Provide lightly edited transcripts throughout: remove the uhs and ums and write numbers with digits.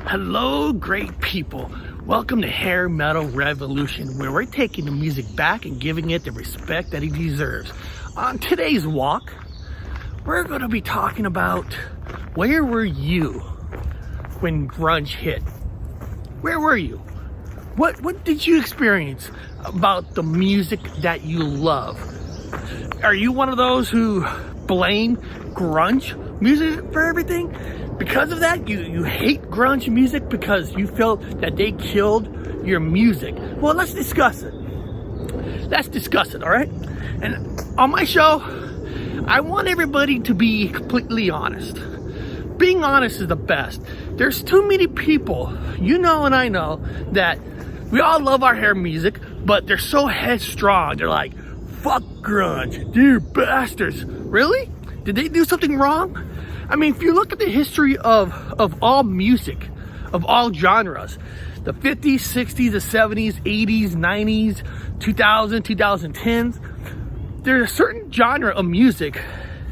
Hello, great people. Welcome to Hair Metal Revolution, where we're taking the music back and giving it the respect that it deserves. On today's walk, we're going to be talking about where were you when grunge hit? Where were you? What did you experience about the music that you love? Are you one of those who blame grunge music for everything? Because of that, you hate grunge music because you feel that they killed your music. Well, let's discuss it. All right? And on my show, I want everybody to be completely honest. Being honest is the best. There's too many people, you know and I know, that we all love our hair music, but they're so headstrong. They're like, fuck grunge, they're bastards. Really? Did they do something wrong? I mean, if you look at the history of all music, of all genres, the 50s, 60s, the 70s, 80s, 90s, 2000, 2010s, there's a certain genre of music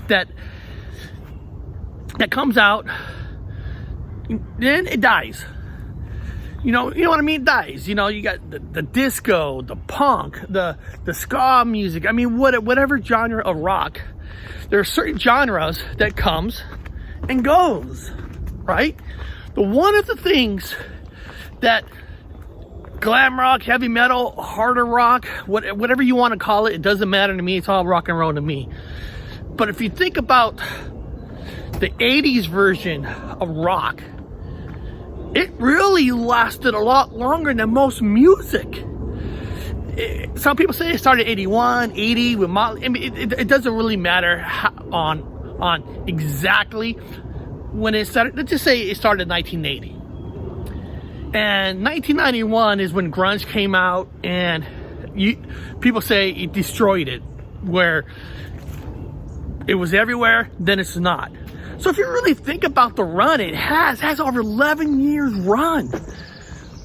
that comes out, then it dies. You know what I mean? It dies. You know, you got the disco, the punk, the ska music. I mean, whatever genre of rock, there are certain genres that comes and goes, right? But one of the things that glam rock, heavy metal, harder rock, whatever you want to call it, it doesn't matter to me. It's all rock and roll to me. But if you think about the 80s version of rock, it really lasted a lot longer than most music. Some people say it started 81, 80 with Mötley. I mean, it doesn't really matter on exactly when it started. Let's just say it started in 1980. And 1991 is when grunge came out, and people say it destroyed it, where it was everywhere, then it's not. So if you really think about the run, it has over 11 years run.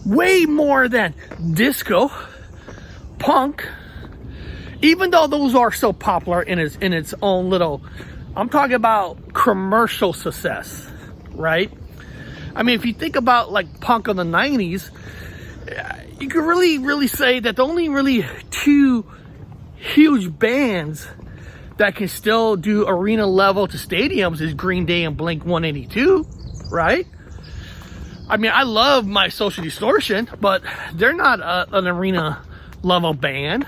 Way more than disco, punk, even though those are so popular in its own little, I'm talking about commercial success, right? I mean, if you think about like punk of the 90s, you could really say that the only really two huge bands that can still do arena level to stadiums is Green Day and Blink-182, right? I mean, I love my Social Distortion, but they're not an arena level band.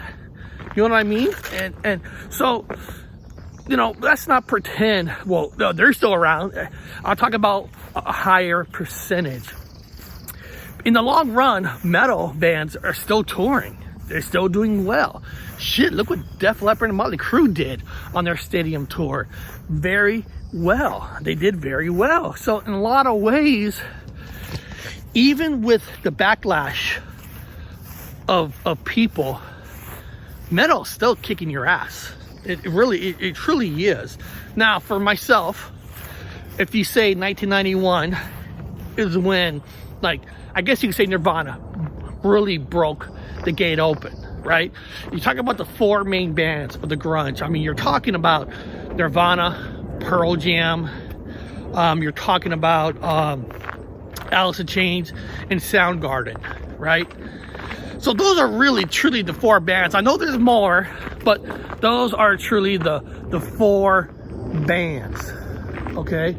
You know what I mean? And so, you know, let's not pretend, well, no, they're still around. I'll talk about a higher percentage. In the long run, metal bands are still touring. They're still doing well. Shit, look what Def Leppard and Mötley Crüe did on their stadium tour. Very well. They did very well. So in a lot of ways, even with the backlash of people, metal's still kicking your ass. It truly is. Now, for myself, if you say 1991 is when, like, I guess you could say Nirvana really broke the gate open, right? You talk about the four main bands of the grunge. I mean, you're talking about Nirvana, Pearl Jam, you're talking about Alice in Chains and Soundgarden, right? So those are really truly the four bands. I know there's more, but those are truly the four bands. Okay.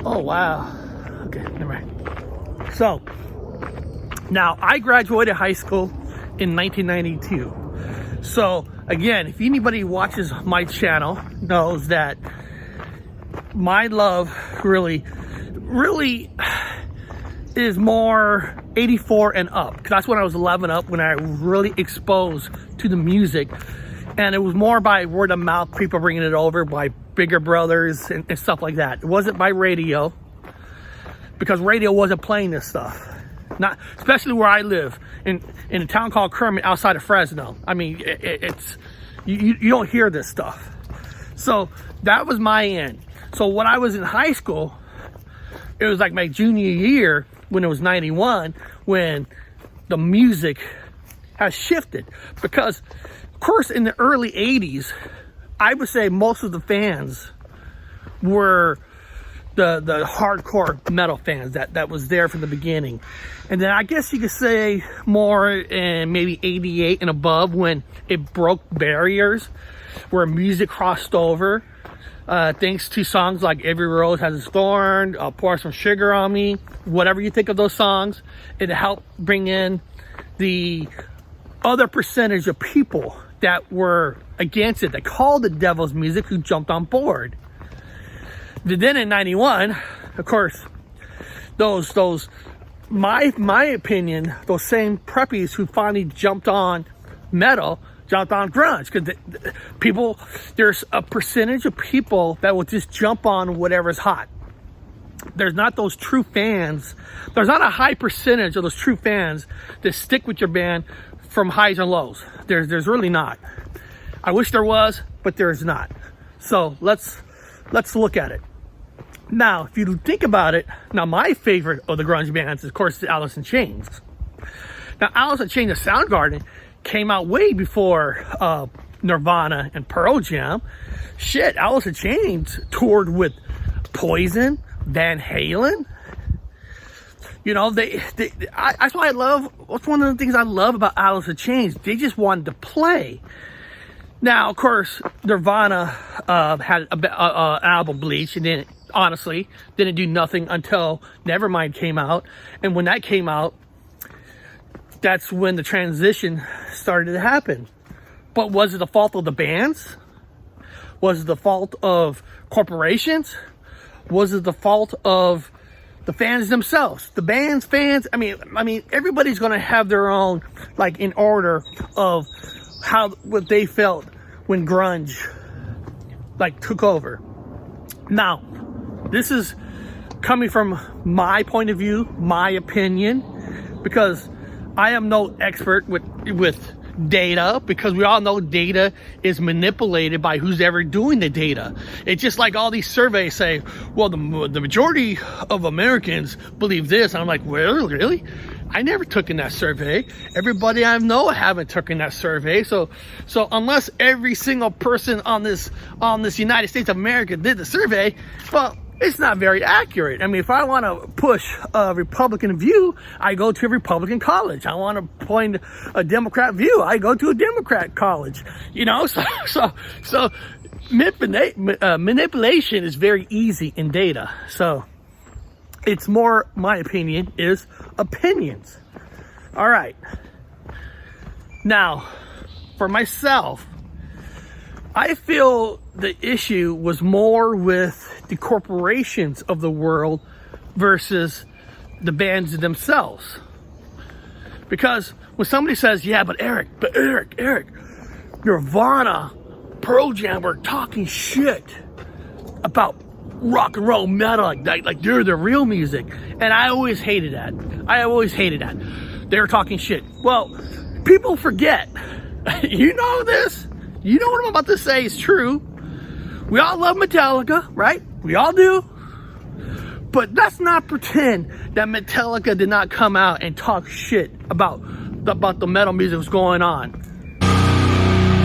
Oh wow. Okay, never mind. So now I graduated high school in 1992. So again, if anybody watches my channel knows that my love really is more 84 and up, because that's when I was 11 up, when I was really exposed to the music. And it was more by word of mouth, people bringing it over by bigger brothers and stuff like that. It wasn't by radio, because radio wasn't playing this stuff. Not especially where I live in a town called Kermit outside of Fresno. I mean, it's you don't hear this stuff. So that was my end. So when I was in high school, it was like my junior year, when it was 91, when the music has shifted. Because of course in the early 80s, I would say most of the fans were the hardcore metal fans that was there from the beginning. And then I guess you could say more in maybe 88 and above, when it broke barriers, where music crossed over, thanks to songs like Every Rose Has Its Thorn, Pour Some Sugar on Me, whatever you think of those songs. It helped bring in the other percentage of people that were against it, that called the devil's music, who jumped on board. Then in 91, of course, those my opinion, those same preppies who finally jumped on metal, jumped on grunge, because there's a percentage of people that will just jump on whatever's hot. There's not those true fans. There's not a high percentage of those true fans that stick with your band from highs and lows. There's really not. I wish there was, but there's not. So let's look at it. Now, if you think about it, now my favorite of the grunge bands, of course, is Alice in Chains. Now, Alice in Chains, the Soundgarden, came out way before Nirvana and Pearl Jam. Shit, Alice in Chains toured with Poison, Van Halen. You know, that's why that's one of the things I love about Alice in Chains. They just wanted to play. Now, of course, Nirvana had an album, Bleach, and then honestly didn't do nothing until Nevermind came out. And when that came out, that's when the transition started to happen. But was it the fault of the bands? Was it the fault of corporations? Was it the fault of the fans themselves? The band's fans? I mean, everybody's going to have their own, like, in order of what they felt when grunge, like, took over. Now, this is coming from my point of view, my opinion, because I am no expert with data, because we all know data is manipulated by who's ever doing the data. It's just like all these surveys say, well, the majority of Americans believe this. And I'm like, well, really? I never took in that survey. Everybody I know haven't taken that survey. So unless every single person on this United States of America did the survey, well, it's not very accurate. I mean, if I want to push a Republican view, I go to a Republican college. I want to point a Democrat view, I go to a Democrat college. You know, so manipulation is very easy in data. So it's more, my opinion, is opinions. All right. Now, for myself, I feel the issue was more with the corporations of the world versus the bands themselves. Because when somebody says, yeah, but Eric, Nirvana, Pearl Jam were talking shit about rock and roll metal, like they're the real music. And I always hated that. They were talking shit. Well, people forget. You know this? You know what I'm about to say is true. We all love Metallica, right? We all do. But let's not pretend that Metallica did not come out and talk shit about the metal music that was going on.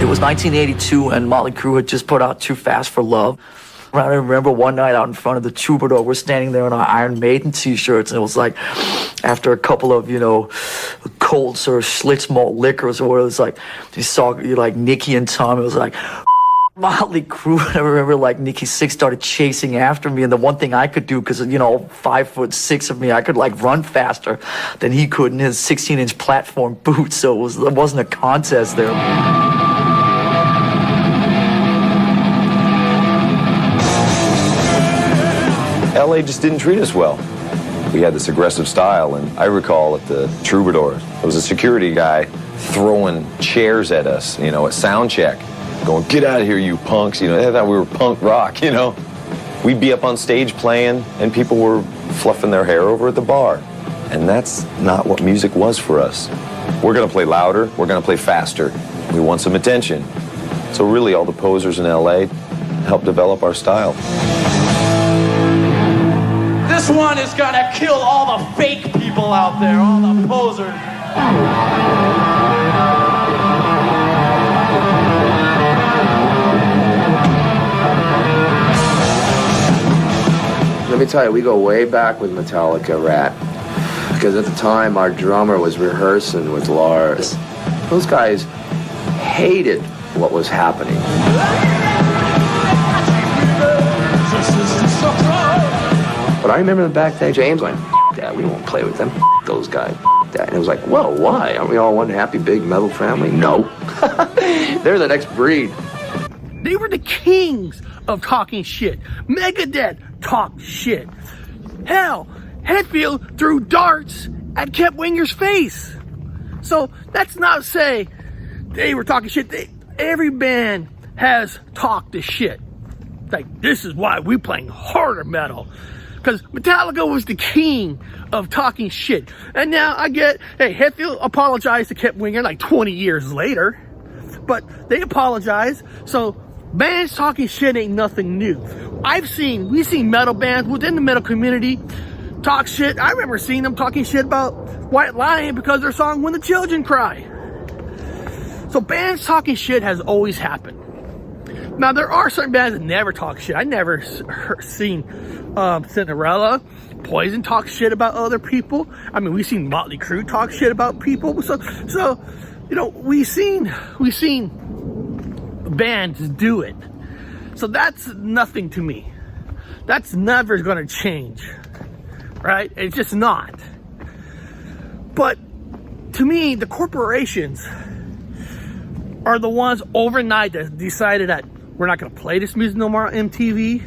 It was 1982 and Mötley Crüe had just put out Too Fast for Love. I remember one night out in front of the Troubadour, we're standing there in our Iron Maiden t-shirts, and it was like, after a couple of, cold sort of Schlitz malt liquors, or whatever, it was like, you saw, like, Nicky and Tom, it was like, Mötley Crüe. I remember, like, Nikki Sixx started chasing after me, and the one thing I could do, because, 5'6" of me, I could, like, run faster than he could in his 16-inch platform boots, so it wasn't a contest there. LA just didn't treat us well. We had this aggressive style, and I recall at the Troubadour, there was a security guy throwing chairs at us, at sound check, going, "Get out of here, you punks." They thought we were punk rock, We'd be up on stage playing, and people were fluffing their hair over at the bar. And that's not what music was for us. We're gonna play louder, we're gonna play faster. We want some attention. So really, all the posers in LA helped develop our style. This one is gonna kill all the fake people out there, all the posers. Let me tell you, we go way back with Metallica, Ratt. Because at the time, our drummer was rehearsing with Lars. Those guys hated what was happening. But I remember the back day, James went, "F that, we won't play with them, F those guys, F that." And it was like, well, why? Aren't we all one happy big metal family? No. They're the next breed. They were the kings of talking shit. Megadeth talked shit. Hell, Hetfield threw darts at Kip Winger's face. So that's not to say they were talking shit. Every band has talked the shit. Like, this is why we're playing harder metal. Because Metallica was the king of talking shit. And now I get, hey, Hetfield apologized to Kip Winger like 20 years later. But they apologized. So bands talking shit ain't nothing new. We've seen metal bands within the metal community talk shit. I remember seeing them talking shit about White Lion because their song When the Children Cry. So bands talking shit has always happened. Now, there are certain bands that never talk shit. I never seen Cinderella, Poison talk shit about other people. I mean, we've seen Mötley Crüe talk shit about people. So you know, we've seen bands do it. So that's nothing to me. That's never going to change, right? It's just not. But to me, the corporations are the ones overnight that decided that we're not going to play this music no more on MTV.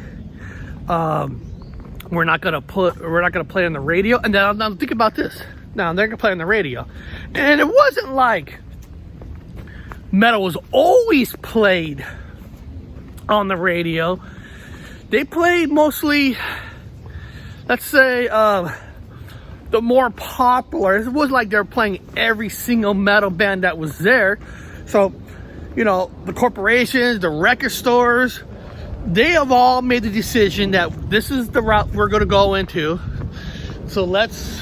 We're not going to play it on the radio. And now think about this. Now they're going to play on the radio, and it wasn't like metal was always played on the radio. They played mostly, let's say, the more popular. It was like they were playing every single metal band that was there. So, you know, the corporations, the record stores, they have all made the decision that this is the route we're going to go into. So let's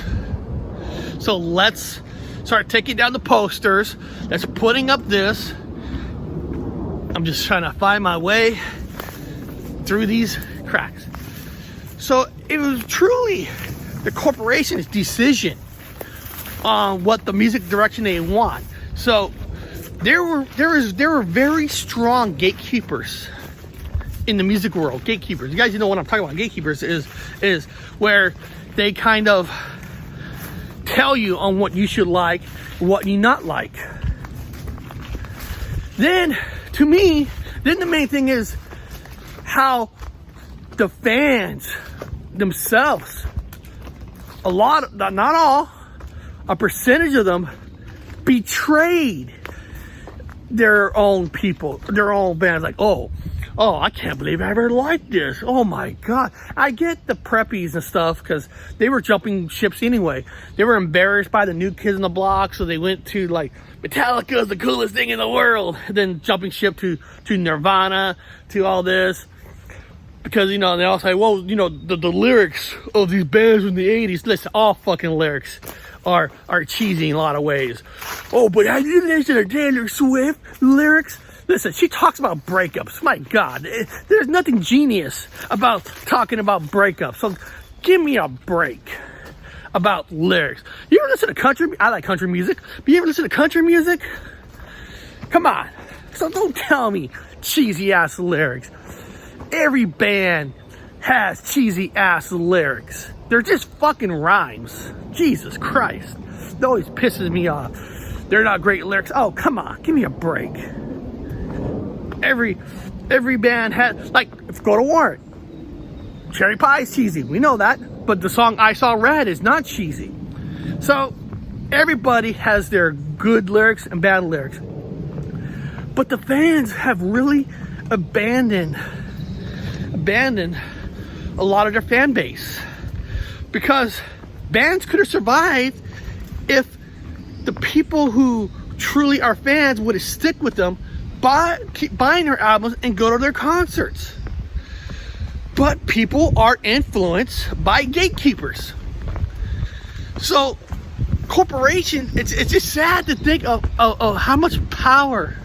start taking down the posters. Let's putting up this. I'm just trying to find my way through these cracks. So it was truly the corporation's decision on what the music direction they want. So there were very strong gatekeepers in the music world. Gatekeepers. You guys know what I'm talking about. Gatekeepers is where they kind of tell you on what you should like, what you not like. Then, to me, the main thing is how the fans themselves, not all, a percentage of them betrayed their own people, their own bands. Like, oh, I can't believe I ever liked this. Oh my God. I get the preppies and stuff because they were jumping ships anyway. They were embarrassed by the New Kids on the Block, so they went to like, Metallica is the coolest thing in the world. And then jumping ship to Nirvana, to all this. Because, you know, they all say, well, you know, the lyrics of these bands in the 80s, listen, all fucking lyrics are cheesy in a lot of ways. Oh, but have you listened to Taylor Swift lyrics? Listen, she talks about breakups. My God, there's nothing genius about talking about breakups. So give me a break about lyrics. You ever listen to country? I like country music. But you ever listen to country music? Come on. So don't tell me cheesy ass lyrics. Every band has cheesy ass lyrics. They're just fucking rhymes. Jesus Christ. That always pisses me off. They're not great lyrics. Oh, come on. Give me a break. Every band had, like, let's go to Warrant. Cherry Pie is cheesy. We know that. But the song I Saw Red is not cheesy. So everybody has their good lyrics and bad lyrics. But the fans have really abandoned a lot of their fan base. Because bands could have survived if the people who truly are fans would have stick with them, keep buying their albums and go to their concerts. But people are influenced by gatekeepers. So corporations, it's just sad to think of how much power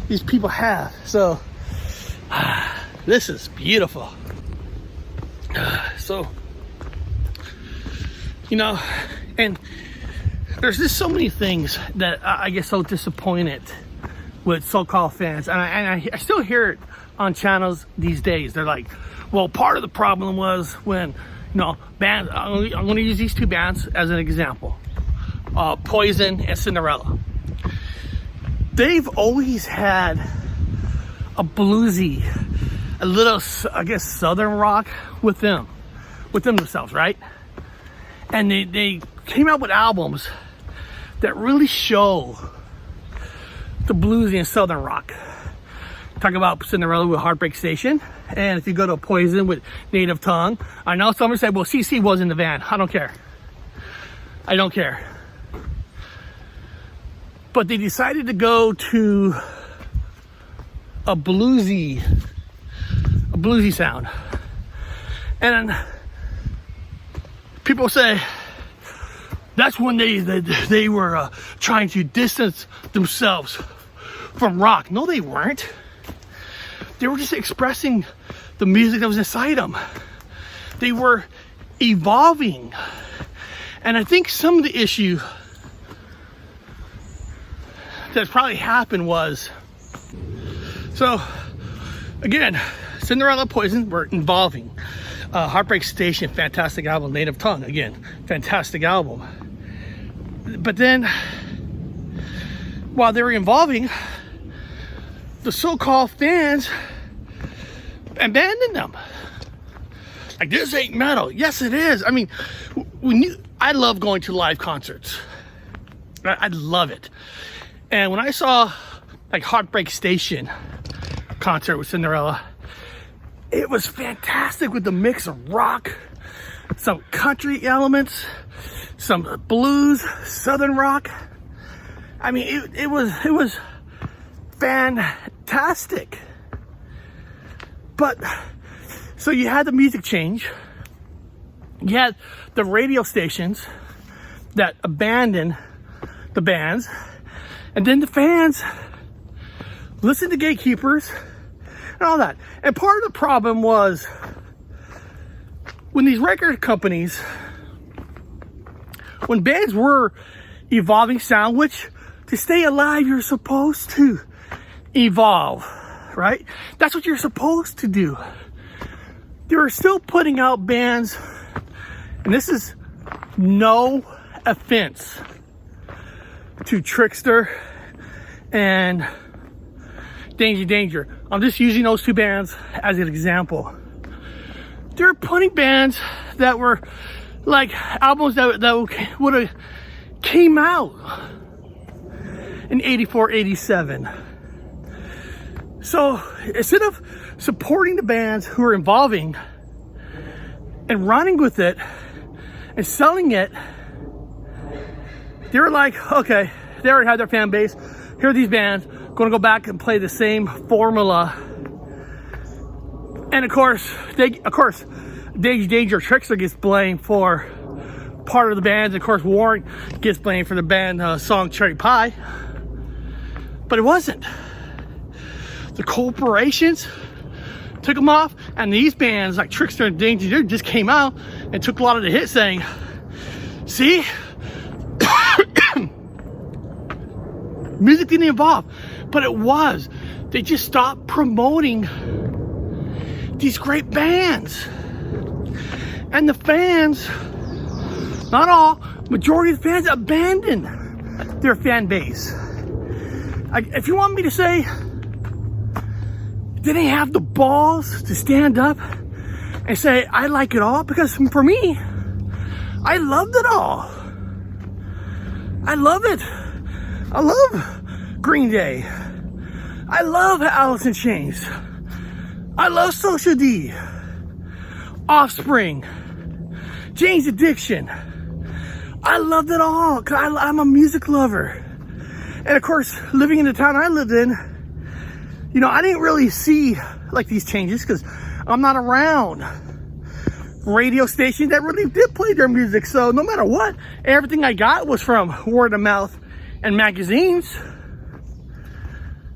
these people have. So this is beautiful. So, you know, and there's just so many things that I get so disappointed with so-called fans, and I still hear it on channels these days. They're like, well, part of the problem was when, you know, bands, I'm going to use these two bands as an example, Poison and Cinderella. They've always had a bluesy, a little, I guess, southern rock with them themselves, right? And they came out with albums that really show the bluesy and southern rock. Talk about Cinderella with Heartbreak Station, and if you go to Poison with Native Tongue, I know someone said, well, CC was in the van. I don't care. I don't care. But they decided to go to a bluesy sound. And people say that's when they were trying to distance themselves from rock. No, they weren't. They were just expressing the music that was inside them. They were evolving. And I think some of the issue that probably happened was, so again, Cinderella, Poison were evolving. Heartbreak Station, fantastic album. Native Tongue, again, fantastic album. But then, while they were evolving, the so-called fans abandoned them. Like, this ain't metal. Yes, it is. I mean, I love going to live concerts. I love it. And when I saw like Heartbreak Station concert with Cinderella, it was fantastic with the mix of rock, some country elements, some blues, southern rock. I mean, it was fantastic. But so you had the music change. You had the radio stations that abandoned the bands, and then the fans listened to Gatekeepers and all that. And part of the problem was when these record companies, when bands were evolving sound, which to stay alive, you're supposed to evolve, right? That's what you're supposed to do. They were still putting out bands, and this is no offense to Trickster and Danger. I'm just using those two bands as an example. They're putting bands that were like albums that would have came out in 84, 87. So instead of supporting the bands who are evolving and running with it and selling it, they were like, okay, they already had their fan base. Here are these bands going to go back and play the same formula. And of course, Danger Trickster gets blamed for part of the band. Of course, Warrant gets blamed for the band song Cherry Pie. But it wasn't. The corporations took them off, and these bands like Trickster and Danger just came out and took a lot of the hits, saying, see, music didn't evolve. But it was. They just stopped promoting these great bands. And the fans, not all, majority of the fans abandoned their fan base. If you want me to say, did they have the balls to stand up and say, I like it all? Because for me, I loved it all. I love it. I love Green Day. I love Alice in Chains. I love Social D, Offspring, Jane's Addiction. I loved it all because I'm a music lover. And of course, living in the town I lived in, you know, I didn't really see like these changes because I'm not around radio stations that really did play their music. So no matter what, everything I got was from word of mouth and magazines.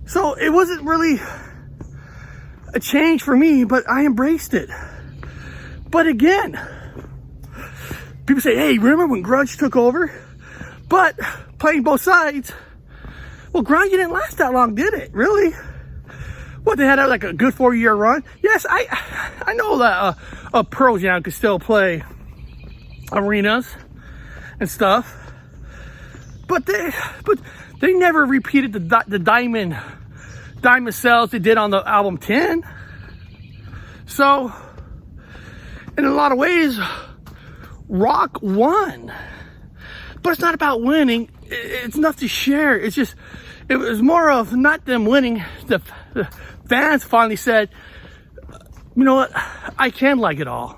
So it wasn't really a change for me, but I embraced it. But again, people say, hey, remember when grunge took over? But playing both sides, well, grunge didn't last that long, did it? Really? What, they had like a good 4-year run? Yes, I know that Pearl Jam could still play arenas and stuff, but they never repeated the diamond sales they did on the album 10. So in a lot of ways, rock won, but it's not about winning. It's enough to share. It's just, it was more of not them winning. The fans finally said, you know what, I can like it all.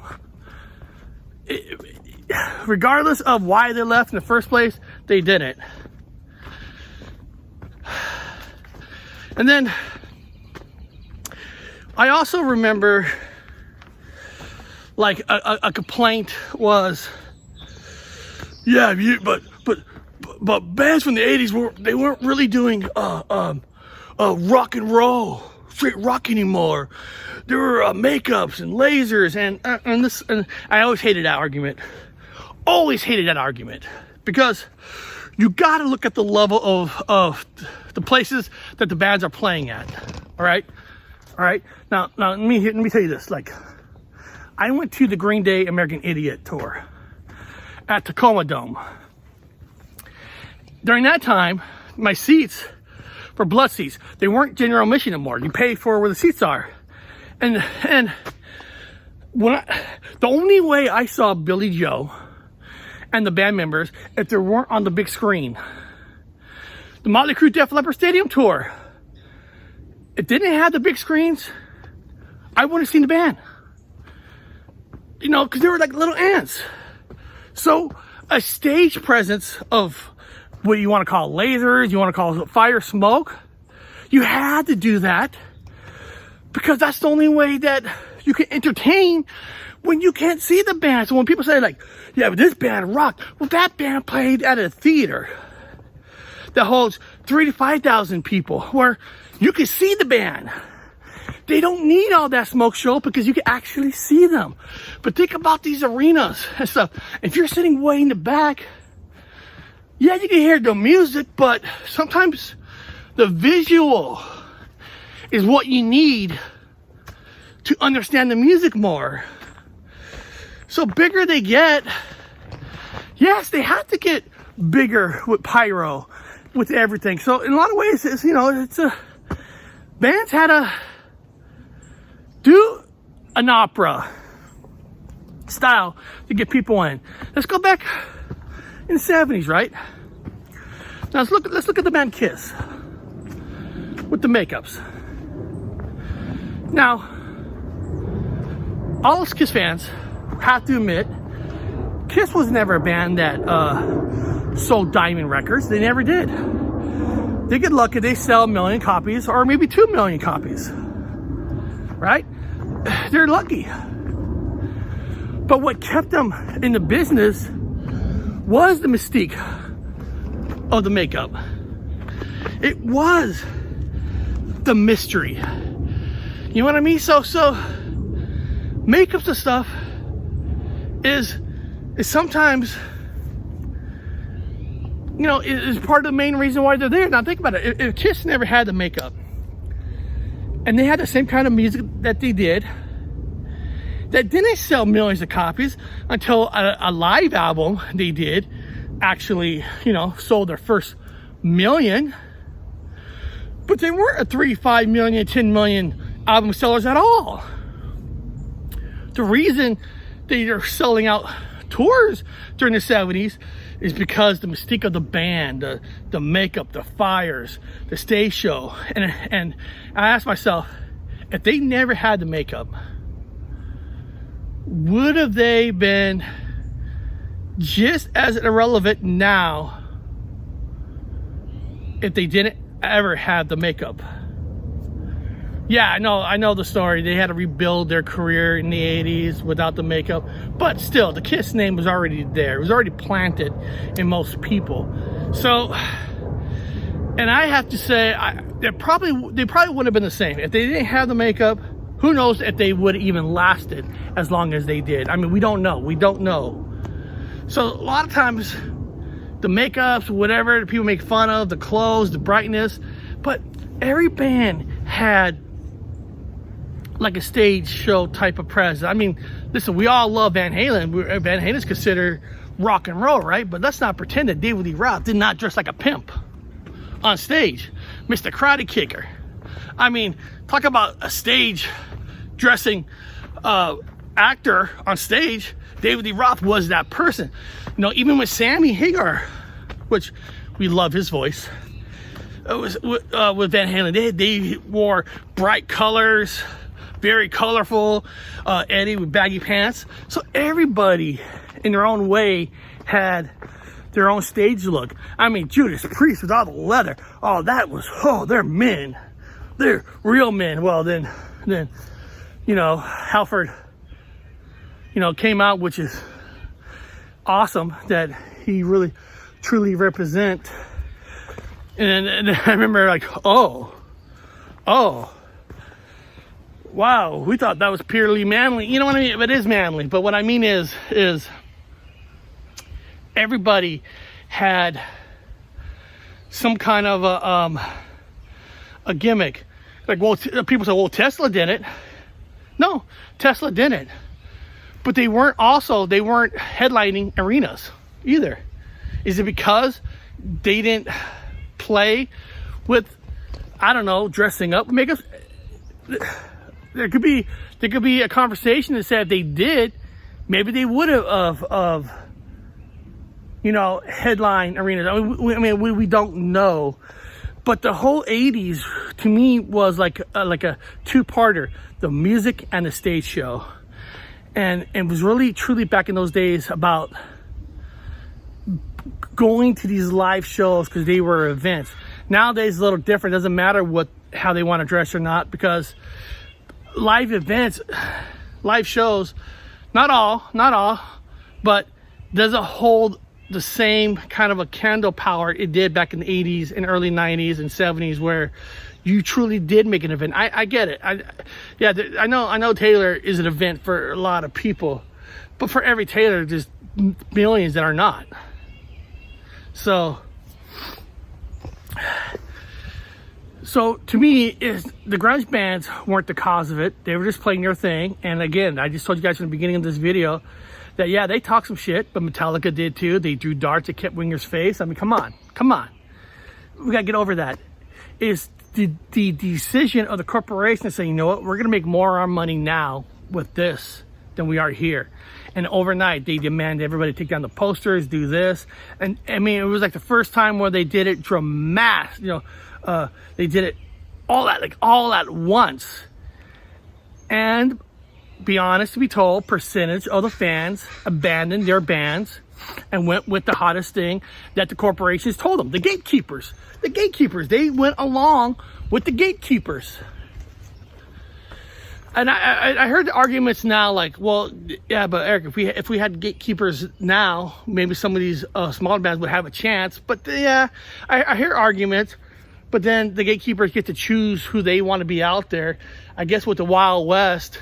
Regardless of why they left in the first place, they didn't. And then I also remember, like, a complaint was, yeah, but bands from the 80s weren't really doing rock and roll, straight rock anymore. There were makeups and lasers and I always hated that argument. Always hated that argument, because you got to look at the level of the places that the bands are playing at. All right. Now let me tell you this. Like, I went to the Green Day American Idiot tour at Tacoma Dome. During that time, my seats were blood seats. They weren't general admission anymore. You pay for where the seats are. And when the only way I saw Billy Joe and the band members, if they weren't on the big screen. The Mötley Crüe Def Leppard Stadium tour, it didn't have the big screens, I wouldn't have seen the band. You know, because they were like little ants. So a stage presence of what you want to call lasers, you want to call fire, smoke, you had to do that, because that's the only way that you can entertain when you can't see the band. So when people say, like, yeah, but this band rocked, well, that band played at a theater that holds 3,000 to 5,000 people, where you can see the band. They don't need all that smoke show because you can actually see them. But think about these arenas and stuff. If you're sitting way in the back, yeah, you can hear the music, but sometimes the visual is what you need to understand the music more. So bigger they get, yes, they have to get bigger with pyro, with everything. So in a lot of ways, it's, you know, it's bands had to do an opera style to get people in. Let's go back in the 70s, right? Now let's look at the band Kiss with the makeups. Now, all us Kiss fans have to admit, Kiss was never a band that sold diamond records. They never did. They get lucky, they sell 1 million copies or maybe 2 million copies, right? They're lucky. But what kept them in the business was the mystique of the makeup. It was the mystery. You know what I mean? So makeups and stuff is sometimes, you know, is part of the main reason why they're there. Now think about it. If Kiss never had the makeup and they had the same kind of music that they did, that didn't sell millions of copies until a live album they did actually, you know, sold their first million. But they weren't a 3, 5 million, 10 million album sellers at all. The reason they are selling out tours during the 70s is because the mystique of the band, the makeup, the fires, the stage show. And I asked myself, if they never had the makeup, would have they been just as irrelevant now if they didn't ever have the makeup? Yeah, I know the story. They had to rebuild their career in the 80s without the makeup. But still, the Kiss name was already there. It was already planted in most people. So, and I have to say, they probably wouldn't have been the same. If they didn't have the makeup, Who knows if they would have even lasted as long as they did. I mean, we don't know. We don't know. So a lot of times, the makeups, whatever people make fun of, the clothes, the brightness, but every band had like a stage show type of presence. I mean, listen, we all love Van Halen. Van Halen's considered rock and roll, right? But let's not pretend that David Lee Roth did not dress like a pimp on stage. Mr. Karate Kicker. I mean, talk about a stage dressing actor on stage. David Lee Roth was that person. You know, even with Sammy Hagar, which we love his voice, it was with Van Halen, they wore bright colors, very colorful. Eddie with baggy pants. So everybody in their own way had their own stage look. I mean, Judas Priest with all the leather. Oh, that was, they're men. They're real men. Well, then, you know, Halford, you know, came out, which is awesome that he really, truly represent. And I remember like, oh, wow, we thought that was purely manly. You know what I mean? It is manly. But what I mean is everybody had some kind of a gimmick. Like, well, people say, well, Tesla did it. No, Tesla didn't. But they weren't headlining arenas either. Is it because they didn't play with, I don't know, dressing up? There could be a conversation that said if they did, maybe they would have you know, headline arenas. I mean, we don't know. But the whole 80s to me was like a two-parter, the music and the stage show. And it was really truly back in those days about going to these live shows because they were events. Nowadays it's a little different. It doesn't matter how they want to dress or not, because live events, live shows, not all, but doesn't hold the same kind of a candle power it did back in the 80s and early 90s and 70s, where you truly did make an event. I get it. I know Taylor is an event for a lot of people, but for every Taylor, there's millions that are not. So to me, the grunge bands weren't the cause of it. They were just playing their thing. And again, I just told you guys in the beginning of this video that, yeah, they talked some shit, but Metallica did too. They drew darts at Kip Winger's face. I mean, come on. We got to get over that. Is the decision of the corporation to say, you know what, we're going to make more of our money now with this than we are here. And overnight, they demanded everybody take down the posters, do this. And I mean, it was like the first time where they did it dramatic, you know, they did it all at once. And be honest to be told, percentage of the fans abandoned their bands and went with the hottest thing that the corporations told them. The gatekeepers, they went along with the gatekeepers. And I heard the arguments now like, well, yeah, but Eric, if we had gatekeepers now, maybe some of these smaller bands would have a chance. But yeah, I hear arguments. But then the gatekeepers get to choose who they want to be out there. I guess with the Wild West,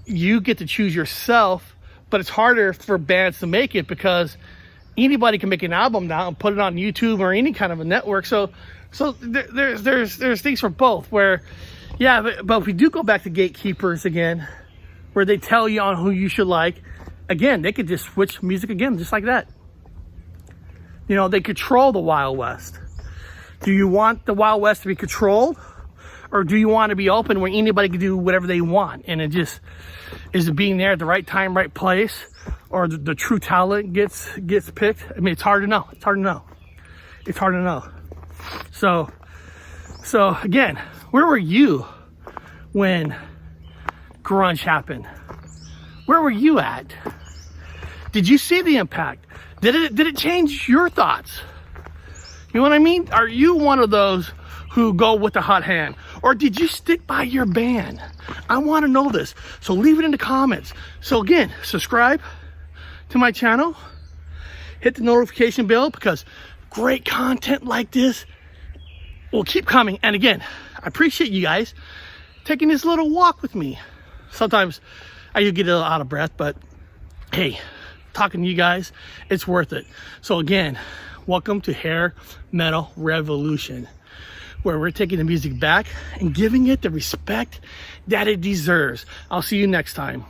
you get to choose yourself, but it's harder for bands to make it because anybody can make an album now and put it on YouTube or any kind of a network. So there's things for both where, yeah, but if we do go back to gatekeepers again, where they tell you on who you should like, again, they could just switch music again, just like that. You know, they control the Wild West. Do you want the Wild West to be controlled? Or do you want to be open where anybody can do whatever they want? And it just, is it being there at the right time, right place? Or the true talent gets picked? I mean, it's hard to know. It's hard to know. So again, where were you when grunge happened? Where were you at? Did you see the impact? Did it change your thoughts? You know what I mean? Are you one of those who go with the hot hand? Or did you stick by your band? I want to know this. So leave it in the comments. So again, subscribe to my channel. Hit the notification bell because great content like this will keep coming. And again, I appreciate you guys. taking this little walk with me. Sometimes I do get a little out of breath, but hey, talking to you guys, it's worth it. So again, welcome to Hair Metal Revolution, where we're taking the music back and giving it the respect that it deserves. I'll see you next time.